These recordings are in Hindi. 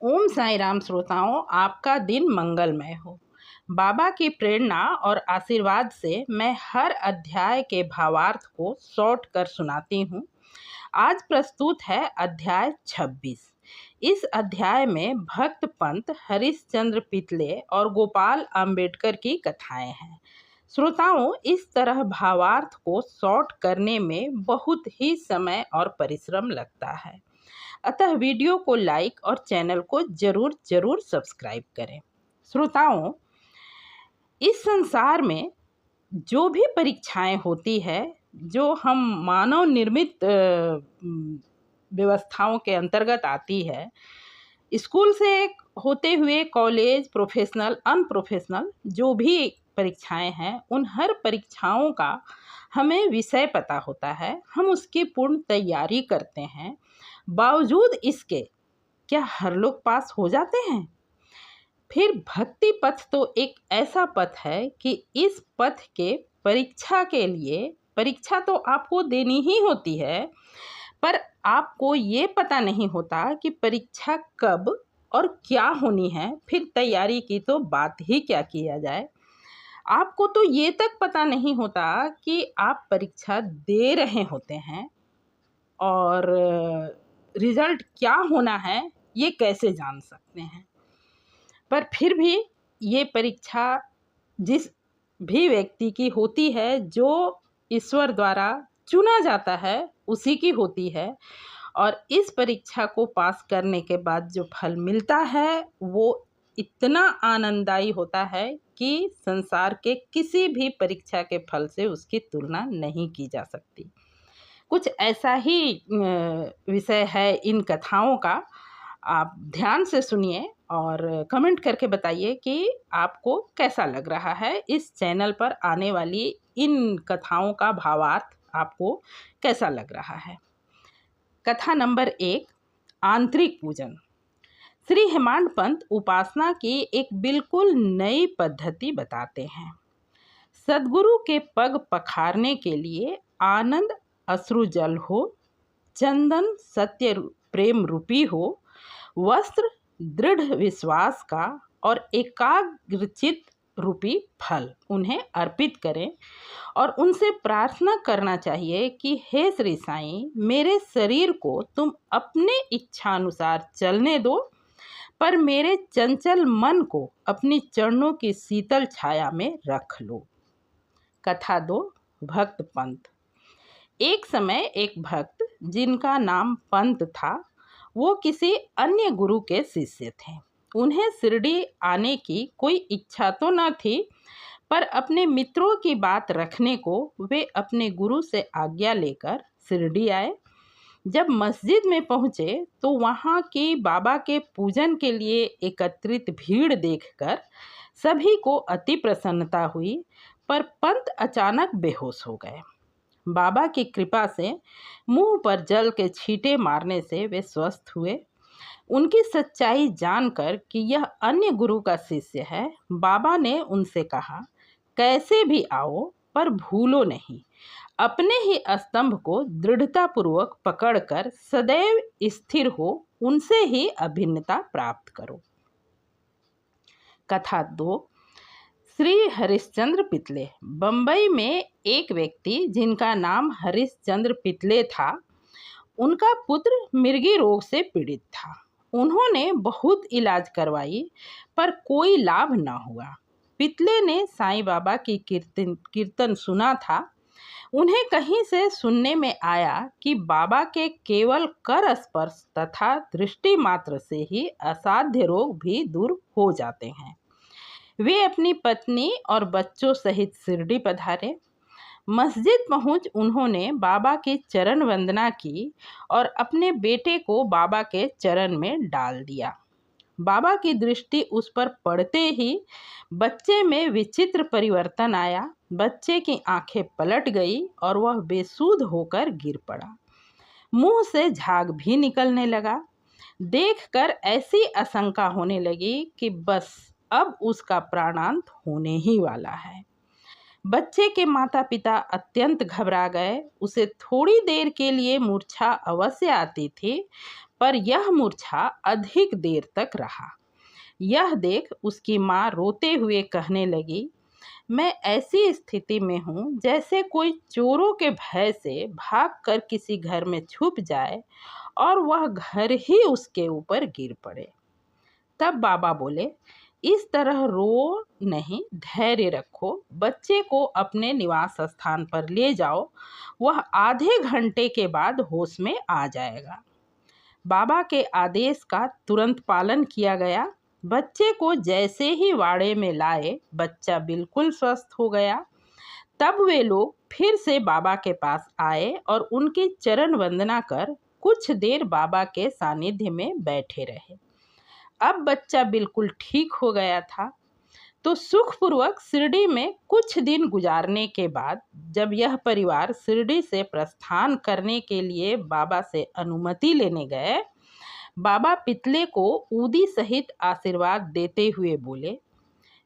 ओम साई राम श्रोताओं, आपका दिन मंगलमय हो। बाबा की प्रेरणा और आशीर्वाद से मैं हर अध्याय के भावार्थ को शॉर्ट कर सुनाती हूँ। आज प्रस्तुत है अध्याय 26। इस अध्याय में भक्त पंत, हरिश्चंद्र पितले और गोपाल अंबेडकर की कथाएं हैं। श्रोताओं, इस तरह भावार्थ को शॉर्ट करने में बहुत ही समय और परिश्रम लगता है, अतः वीडियो को लाइक और चैनल को जरूर सब्सक्राइब करें। श्रोताओं, इस संसार में जो भी परीक्षाएं होती है, जो हम मानव निर्मित व्यवस्थाओं के अंतर्गत आती है, स्कूल से होते हुए कॉलेज, प्रोफेशनल, अनप्रोफेशनल जो भी परीक्षाएं हैं, उन हर परीक्षाओं का हमें विषय पता होता है, हम उसकी पूर्ण तैयारी करते हैं। बावजूद इसके क्या हर लोग पास हो जाते हैं? फिर भक्ति पथ तो एक ऐसा पथ है कि इस पथ के परीक्षा के लिए परीक्षा तो आपको देनी ही होती है, पर आपको ये पता नहीं होता कि परीक्षा कब और क्या होनी है। फिर तैयारी की तो बात ही क्या किया जाए। आपको तो ये तक पता नहीं होता कि आप परीक्षा दे रहे होते हैं और रिजल्ट क्या होना है ये कैसे जान सकते हैं। पर फिर भी ये परीक्षा जिस भी व्यक्ति की होती है, जो ईश्वर द्वारा चुना जाता है, उसी की होती है। और इस परीक्षा को पास करने के बाद जो फल मिलता है वो इतना आनंददायी होता है कि संसार के किसी भी परीक्षा के फल से उसकी तुलना नहीं की जा सकती। कुछ ऐसा ही विषय है इन कथाओं का। आप ध्यान से सुनिए और कमेंट करके बताइए कि आपको कैसा लग रहा है। इस चैनल पर आने वाली इन कथाओं का भावार्थ आपको कैसा लग रहा है। कथा नंबर 1, आंतरिक पूजन। श्री हेमांड पंत उपासना की एक बिल्कुल नई पद्धति बताते हैं। सद्गुरु के पग पखारने के लिए आनंद अश्रु जल हो, चंदन सत्य प्रेम रूपी हो, वस्त्र दृढ़ विश्वास का और एकाग्रचित रूपी फल उन्हें अर्पित करें और उनसे प्रार्थना करना चाहिए कि हे श्री साईं, मेरे शरीर को तुम अपने इच्छा अनुसार चलने दो, पर मेरे चंचल मन को अपनी चरणों की शीतल छाया में रख लो। कथा 2, भक्त पंत। एक समय एक भक्त जिनका नाम पंत था, वो किसी अन्य गुरु के शिष्य थे। उन्हें शिरडी आने की कोई इच्छा तो न थी, पर अपने मित्रों की बात रखने को वे अपने गुरु से आज्ञा लेकर शिरडी आए। जब मस्जिद में पहुँचे तो वहाँ की बाबा के पूजन के लिए एकत्रित भीड़ देखकर सभी को अति प्रसन्नता हुई, पर पंत अचानक बेहोश हो गए। बाबा की कृपा से मुंह पर जल के छींटे मारने से वे स्वस्थ हुए। उनकी सच्चाई जानकर कि यह अन्य गुरु का शिष्य है, बाबा ने उनसे कहा, कैसे भी आओ पर भूलो नहीं, अपने ही स्तंभ को दृढ़तापूर्वक पकड़कर सदैव स्थिर हो, उनसे ही अभिन्नता प्राप्त करो। कथा 2, श्री हरिश्चंद्र पितले। बंबई में एक व्यक्ति जिनका नाम हरिश्चंद्र पितले था, उनका पुत्र मिर्गी रोग से पीड़ित था। उन्होंने बहुत इलाज करवाई पर कोई लाभ न हुआ। पितले ने साईं बाबा की कीर्तन सुना था। उन्हें कहीं से सुनने में आया कि बाबा के केवल कर स्पर्श तथा दृष्टि मात्र से ही असाध्य रोग भी दूर हो जाते हैं। वे अपनी पत्नी और बच्चों सहित शिरडी पधारे। मस्जिद पहुंच उन्होंने बाबा की चरण वंदना की और अपने बेटे को बाबा के चरण में डाल दिया। बाबा की दृष्टि उस पर पड़ते ही बच्चे में विचित्र परिवर्तन आया। बच्चे की आंखें पलट गई और वह बेसुध होकर गिर पड़ा। मुंह से झाग भी निकलने लगा। देखकर ऐसी आशंका होने लगी कि बस अब उसका प्राणांत होने ही वाला है। बच्चे के माता पिता अत्यंत घबरा गए। उसे थोड़ी देर के लिए मूर्छा अवश्य आती थी, पर यह मूर्छा अधिक देर तक रहा। यह देख उसकी माँ रोते हुए कहने लगी, मैं ऐसी स्थिति में हूँ जैसे कोई चोरों के भय से भागकर किसी घर में छुप जाए और वह घर ही उसके ऊपर गिर पड़े। तब बाबा बोले, इस तरह रो नहीं, धैर्य रखो। बच्चे को अपने निवास स्थान पर ले जाओ, वह आधे घंटे के बाद होश में आ जाएगा। बाबा के आदेश का तुरंत पालन किया गया। बच्चे को जैसे ही वाड़े में लाए, बच्चा बिल्कुल स्वस्थ हो गया। तब वे लोग फिर से बाबा के पास आए और उनकी चरण वंदना कर कुछ देर बाबा के सानिध्य में बैठे रहे। अब बच्चा बिल्कुल ठीक हो गया था। तो सुखपूर्वक शिरडी में कुछ दिन गुजारने के बाद जब यह परिवार शिरडी से प्रस्थान करने के लिए बाबा से अनुमति लेने गए, बाबा पितले को ऊदी सहित आशीर्वाद देते हुए बोले,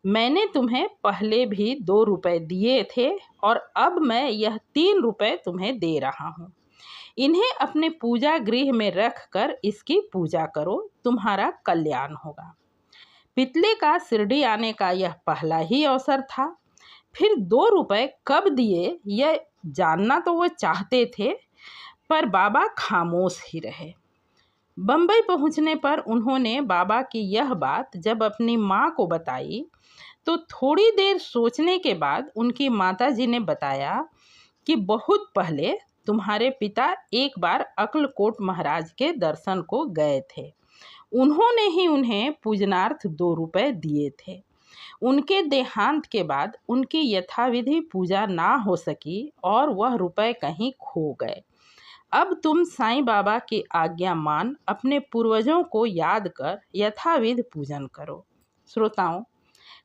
मैंने तुम्हें पहले भी 2 रुपए दिए थे और अब मैं यह 3 रुपए तुम्हें दे रहा हूँ। इन्हें अपने पूजा गृह में रख कर इसकी पूजा करो, तुम्हारा कल्याण होगा। पितले का शिरडी आने का यह पहला ही अवसर था। फिर 2 रुपए कब दिए यह जानना तो वो चाहते थे, पर बाबा खामोश ही रहे। बम्बई पहुंचने पर उन्होंने बाबा की यह बात जब अपनी माँ को बताई तो थोड़ी देर सोचने के बाद उनकी माताजी ने बताया कि बहुत पहले तुम्हारे पिता एक बार अक्लकोट महाराज के दर्शन को गए थे। उन्होंने ही उन्हें पूजनार्थ 2 रुपए दिए थे। उनके देहांत के बाद उनकी यथाविधि पूजा ना हो सकी और वह रुपए कहीं खो गए। अब तुम साईं बाबा की आज्ञा मान अपने पूर्वजों को याद कर यथाविधि पूजन करो। श्रोताओं,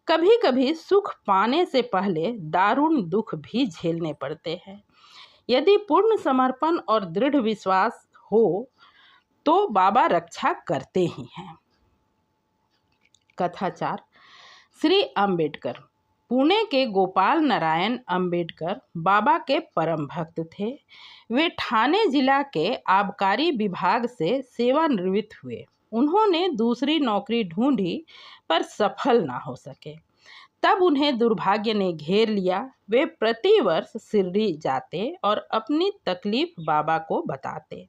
कभी कभी सुख पाने से पहले दारुण दुख भी झेलने पड़ते हैं। यदि पूर्ण समर्पण और दृढ़ विश्वास हो तो बाबा रक्षा करते ही हैं। कथाचार। श्री अंबेडकर। पुणे के गोपाल नारायण अंबेडकर बाबा के परम भक्त थे। वे ठाणे जिला के आबकारी विभाग से सेवानिवृत्त हुए। उन्होंने दूसरी नौकरी ढूंढी पर सफल ना हो सके। तब उन्हें दुर्भाग्य ने घेर लिया। वे प्रतिवर्ष शिरडी जाते और अपनी तकलीफ बाबा को बताते।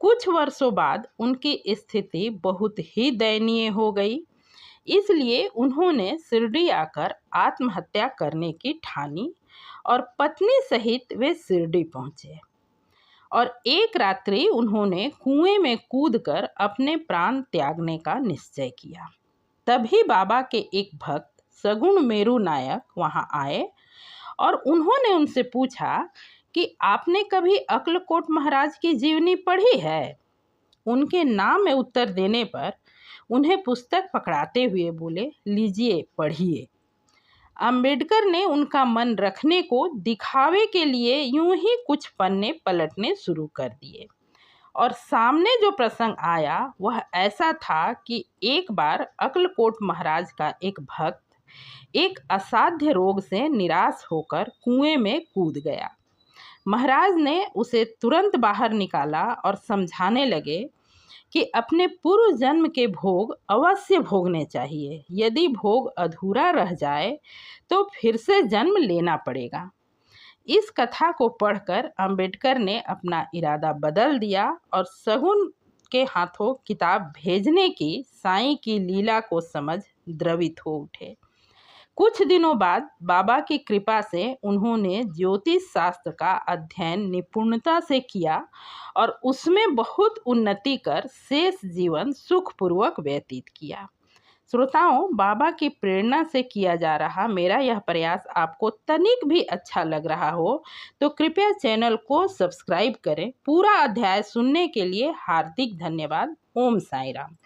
कुछ वर्षों बाद उनकी स्थिति बहुत ही दयनीय हो गई। इसलिए उन्होंने शिरडी आकर आत्महत्या करने की ठानी और पत्नी सहित वे शिरडी पहुंचे और एक रात्रि उन्होंने कुएं में कूदकर अपने प्राण त्यागने का निश्चय किया। तभी बाबा के एक भक्त सगुण मेरू नायक वहां आए और उन्होंने उनसे पूछा कि आपने कभी अक्लकोट महाराज की जीवनी पढ़ी है? उनके नाम में उत्तर देने पर उन्हें पुस्तक पकड़ाते हुए बोले, लीजिए पढ़िए। अंबेडकर ने उनका मन रखने को दिखावे के लिए यूं ही कुछ पन्ने पलटने शुरू कर दिए और सामने जो प्रसंग आया वह ऐसा था कि एक बार अक्लकोट महाराज का एक भक्त एक असाध्य रोग से निराश होकर कुएं में कूद गया। महाराज ने उसे तुरंत बाहर निकाला और समझाने लगे कि अपने पूर्व जन्म के भोग अवश्य भोगने चाहिए। यदि भोग अधूरा रह जाए तो फिर से जन्म लेना पड़ेगा। इस कथा को पढ़कर अंबेडकर ने अपना इरादा बदल दिया और सगुन के हाथों किताब भेजने की साईं की लीला को समझ द्रवित हो उठे। कुछ दिनों बाद बाबा की कृपा से उन्होंने ज्योतिष शास्त्र का अध्ययन निपुणता से किया और उसमें बहुत उन्नति कर शेष जीवन सुखपूर्वक व्यतीत किया। श्रोताओं, बाबा की प्रेरणा से किया जा रहा मेरा यह प्रयास आपको तनिक भी अच्छा लग रहा हो तो कृपया चैनल को सब्सक्राइब करें। पूरा अध्याय सुनने के लिए हार्दिक धन्यवाद। ओम साईं राम।